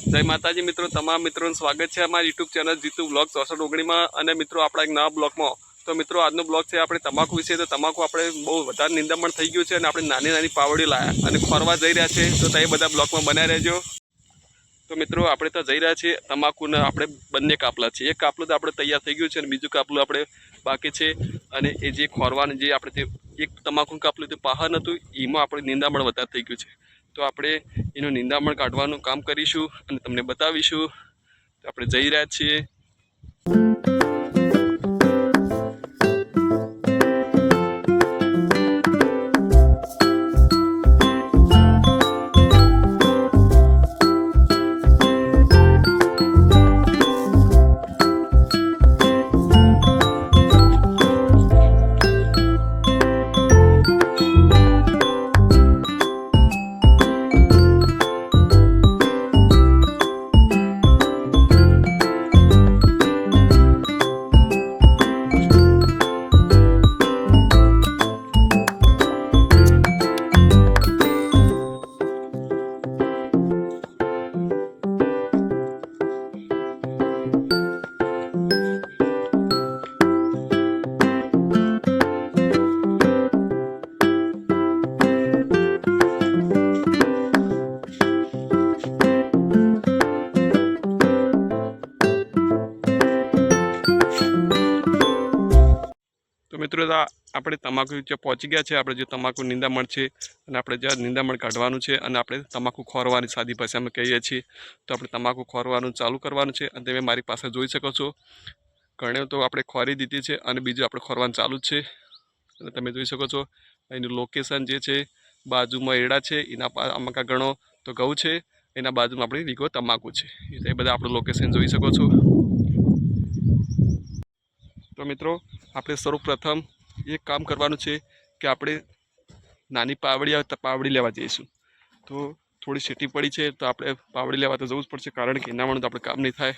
जय माताजी मित्रों, तमाम मित्रों स्वागत है अमरा यूट्यूब चैनल जीतू ब्लॉग 6419 में। और मित्रों अपना एक नवा ब्लॉग में तो मित्रों आज ब्लॉग है अपने तंबाकू विषय। तो तंबाकू अपने बहुत वधारे निंदामण थई गयुं छे अने आपणे नानी नानी पावड़ी लाया अने खोरवा जई रह्या छे। तो ते बधा ब्लॉग में बन्या रहेजो। तो मित्रों आपणे तो जई रह्या छीए तंबाकूना आपणे बंने कापला छे। एक कापलुं तो आपणे तैयार थई गयुं छे अने बीजुं कापलुं आपणे बाकी छे। अने ए जे खोरवाने जे आपणे ते एक तंबाकूनुं कापलुं ते पाहन हतुं एमां आपणे निंदामण वधारे थई गयुं छे। तो આપણે એનું નિંદામણ કાઢવાનું કામ કરીશું અને તમને બતાવીશું। તો આપણે જઈ રહ્યા છીએ। तो मित्रों આપણે તમાકુ પહોંચી ગયા છે। આપણે જે તમાકુ નિંદામણ છે અને આપણે જે નિંદામણ કાઢવાનું છે અને આપણે તમાકુ ખોરવાની સાદી ભાષામાં કહીએ છીએ। તો આપણે તમાકુ ખોરવાનું ચાલુ કરવાનું છે અને તમે મારી પાસે જોઈ શકો છો ઘણે તો આપણે ખોરી દીધી છે અને બીજું આપણે ખોરવાનું ચાલુ જ છે। અને તમે જોઈ શકો છો અહીંનું લોકેશન જે છે બાજુમાં એડા છે એના આમાં ઘણો તો ઘઉં છે એના બાજુમાં આપણી વીઘો તમાકુ છે। એ બધા આપણું લોકેશન જોઈ શકો છો। तो मित्रों આપણે સૌપ્રથમ एक काम करवानुं छे कि આપણે नानी पावड़ी लेवा जईशुं। तो थोड़ी सीटी पड़ी है तो આપણે पावड़ी लेवा तो जवुं ज पड़शे कारण कि एना वगर तो આપણે काम नहीं थाय।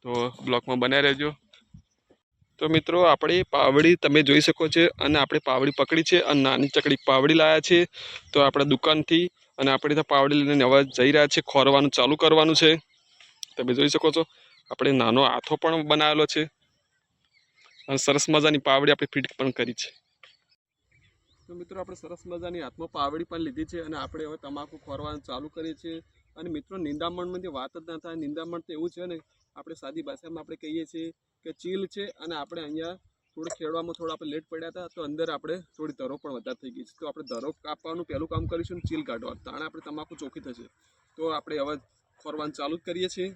तो ब्लॉक में बन्या रहेजो। तो मित्रों आपणी पावड़ी तमे जोई शको छो अने आपणे पावड़ी पकड़ी छे अने नानी चकड़ी पावड़ी लाया छे। तो आपणे दुकानथी अने आपणे तो पावड़ी लईने हवे जई रह्या छे खोरवानुं चालू करवानुं छे। तमे जोई शको छो आपणे नानो हाथो पण बनावेलो छे અને સરસ મજાની પાવડી આપણે ફિટ પણ કરી છે। તો મિત્રો આપણે સરસ મજાની હાથમાં પાવડી પણ લીધી છે અને આપણે હવે તમાકુ ખોરવાનું ચાલુ કરીએ છીએ। અને મિત્રો નિંદામણની વાત જ ના થાય। નિંદામણ તો એવું છે ને આપણે સાદી ભાષામાં આપણે કહીએ છીએ કે ચીલ છે। અને આપણે અહીંયા થોડું ખેડવામાં થોડા આપણે લેટ પડ્યા હતા તો અંદર આપણે થોડી ધરો પણ વધારે થઈ ગઈ છે। તો આપણે ધરો કાપવાનું પહેલું કામ કરીશું, ચીલ કાઢવાનું, તાણે આપણે તમાકુ ચોખ્ખી થશે। તો આપણે હવે ખોરવાનું ચાલુ જ કરીએ છીએ।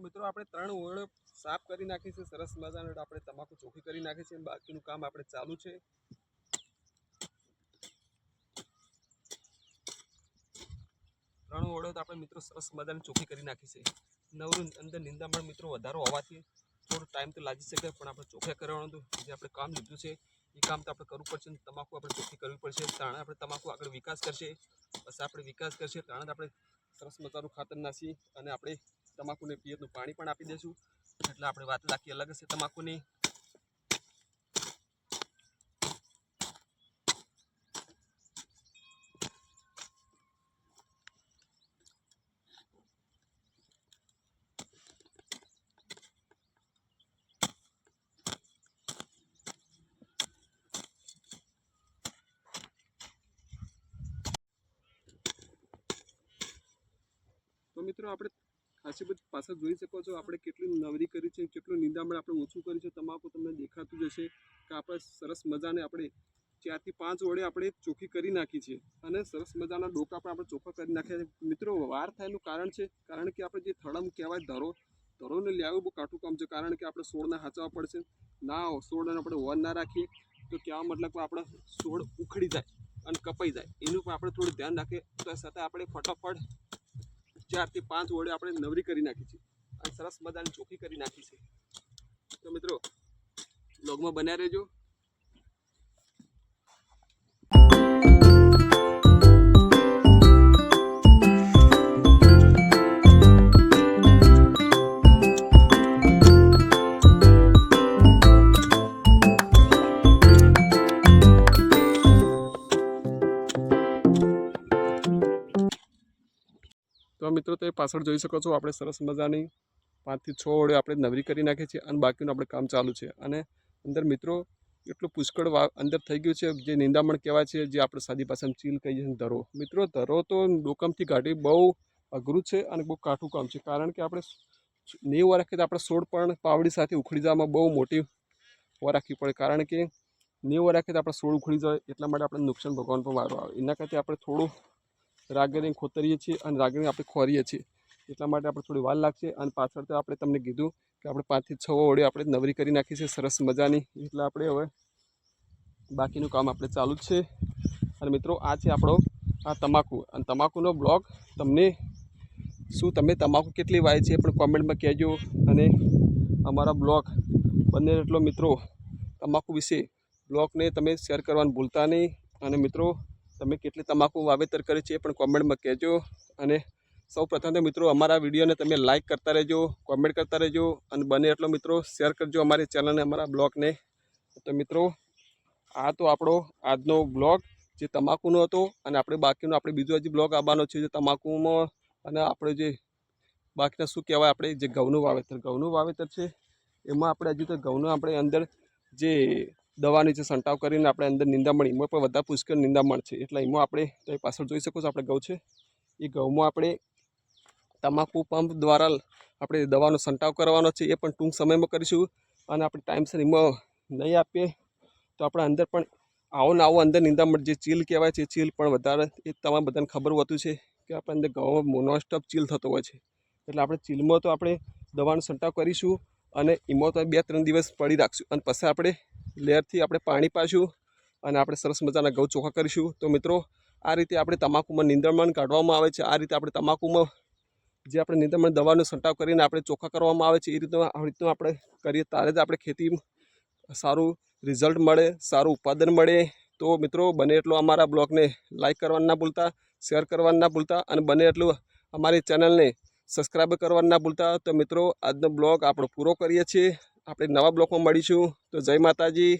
मित्रों આપણે ત્રણ ઓળો સાફ કરી નાખી છે સરસ મજાનો। આપણે તમાકુ ચોખ્ખી કરી નાખી છે, બાકીનું કામ આપણે ચાલુ છે। ત્રણ ઓળો તો આપણે મિત્રો સરસ મજાની ચોખ્ખી કરી નાખી છે। નવરું અંદર નિંદામણ મિત્રો વધારો હોવાથી થોડો ટાઈમ તો લાગી શકે પણ આપણે ચોખ્ખા કરવાનું જે આપણે કામ લીધું છે એ કામ તો આપણે કરવું પડશે। તમાકુ આપણે ચોખ્ખી કરવી પડશે તાણે આપણે તમાકુ આગળ વિકાસ કરશે। બસ આપણે વિકાસ કરશે તાણે આપણે સરસ મજાનું ખાતર નાખી અને આપણે તમાકુને પિયતનું પાણી પણ આપી દેશું। એટલે આપણે વાત લાખી અલગ હશે તમાકુની। મિત્રો આપણે ખાસી બધી પાછળ જોઈ શકો છો આપણે કેટલી નવરી કરી છે, કેટલું નિંદામણ આપણે ઓછું કર્યું છે. તમાકુ તમને દેખાતું જ હશે કે આપણે સરસ મજાને આપણે 4 થી 5 વડે આપણે ચોખ્ખી કરી નાખી છે અને સરસ મજાના ડોકા પણ આપણે ચોખ્ખા કરી નાખ્યા છે. મિત્રો વાર થાયનું કારણ છે કારણ કે આપણે જે થડમ કહેવાય ધરોને લેવું બહુ કાઠું કામ છે, કારણ કે આપણે છોડને હાચવવા પડશે. ના છોડને આપણે વન ના રાખીએ તો કહેવા મતલબ કે આપણા છોડ ઉખડી જાય અને કપાઈ જાય, એનું પણ આપણે થોડું ધ્યાન રાખીએ. તો સાથે આપણે ફટાફટ 4 થી 5 વડે આપણે નવરી કરી નાખી છે અને સરસ મજાની ચોખ્ખી કરી નાખી છે. તો મિત્રો બ્લોગમાં બન્યા રહેજો. તો મિત્રો તમે પાછળ જોઈ શકો છો આપણે સરસ મજાની 5 થી 6 વડે આપણે નવરી કરી નાખી છે અને બાકીનું આપણે કામ ચાલુ છે. અને અંદર મિત્રો એટલું પુષ્કળ અંદર થઈ ગયું છે, જે નિંદામણ કહેવાય છે, જે આપણે સાદી ભાષામાં ચીલ કહીએ છીએ ધરો. મિત્રો ધરો તો ડોકમથી કાઢી બહુ અઘરું છે અને બહુ કાઠું કામ છે, કારણ કે આપણે 90 વાર રાખીએ તો આપણે છોડ પણ પાવડી સાથે ઉખડી જવામાં બહુ મોટી વાર રાખવી પડે, કારણ કે 90 વાર રાખીએ તો આપણે છોડ ઉખડી જાય, એટલા માટે આપણે નુકસાન ભોગવવાનું પણ વારો આવે. એના કરતાં આપણે થોડું રાગેરી ખોતરીએ છીએ અને રાગેરી આપણે ખોરીએ છીએ, એટલા માટે આપણે થોડી વાર લાગશે. અને પાછળ તો આપણે તમને કીધું કે આપણે 5 થી 6 વડે આપણે નવરી કરી નાખી છે સરસ મજાની, એટલે આપણે હવે બાકીનું કામ આપણે ચાલુ જ છે. અને મિત્રો આ છે આપણો આ તમાકુ, અને તમાકુનો બ્લોગ તમને શું તમે તમાકુ કેટલી વાય છે પણ કોમેન્ટમાં કહેજો. અને અમારા બ્લોગ બને એટલો મિત્રો તમાકુ વિશે બ્લોગને તમે શેર કરવાનું ભૂલતા નહીં. અને મિત્રો તમે કેટલી તમાકુ વાવેતર કરે છે એ પણ કોમેન્ટમાં કહેજો. અને સૌ પ્રથમ તો મિત્રો અમારા વિડીયોને તમે લાઇક કરતા રહેજો, કોમેન્ટ કરતા રહેજો અને બને એટલો મિત્રો શેર કરજો અમારી ચેનલને, અમારા બ્લોગને. તો મિત્રો આ તો આપણો આજનો બ્લોગ જે તમાકુનો હતો, અને આપણે બાકીનો આપણે બીજો હજી બ્લોગ આવવાનો છે જે તમાકુમાં, અને આપણે જે બાકીના શું કહેવાય આપણે જે ઘઉંનું વાવેતર છે એમાં આપણે હજી તો ઘઉંનું આપણે અંદર જે દવાની જે છંટાવ કરીને આપણે અંદર નિંદામણ, એમાં પણ વધારે પુષ્કળ નિંદામણ છે, એટલે એમાં આપણે તો પાછળ જોઈ શકો છો આપણે ઘઉં છે, એ ઘઉંમાં આપણે તમાકુ પંપ દ્વારા આપણે દવાનો છંટાવ કરવાનો છે, એ પણ ટૂંક સમયમાં કરીશું. અને આપણે ટાઈમસર એમાં નહીં આપીએ તો આપણે અંદર પણ આવો ને આવો અંદર નિંદામણ જે ચીલ કહેવાય છે, ચીલ પણ વધારે એ તમારા બધાને ખબર હોતું છે કે આપણે અંદર ઘઉં નોનસ્ટોપ ચીલ થતો હોય છે, એટલે આપણે ચીલમાં તો આપણે દવાનો છંટાવ કરીશું અને એમાં તો 2-3 દિવસ પડી રાખશું, અને પછી આપણે લહેરથી આપણે પાણી પાશું અને આપણે સરસ મજાના ઘઉં ચોખ્ખા કરીશું. તો મિત્રો આ રીતે આપણે તમાકુમાં નિંદામણ કાઢવામાં આવે છે, આ રીતે આપણે તમાકુમાં જે આપણે નિંદામણ દવાનો છંટાવ કરીને આપણે ચોખ્ખા કરવામાં આવે છે, એ રીતનું આપણે કરીએ ત્યારે જ આપણે ખેતી સારું રિઝલ્ટ મળે, સારું ઉત્પાદન મળે. તો મિત્રો બને એટલું અમારા બ્લોગને લાઈક કરવાનું ના ભૂલતા, શેર કરવાનું ના ભૂલતા, અને બને એટલું અમારી ચેનલને સબસ્ક્રાઈબ કરવાનું ના ભૂલતા. તો મિત્રો આજનો બ્લોગ આપણો પૂરો કરીએ છીએ, આપણે નવા બ્લોગમાં મળીશું. તો જય માતાજી.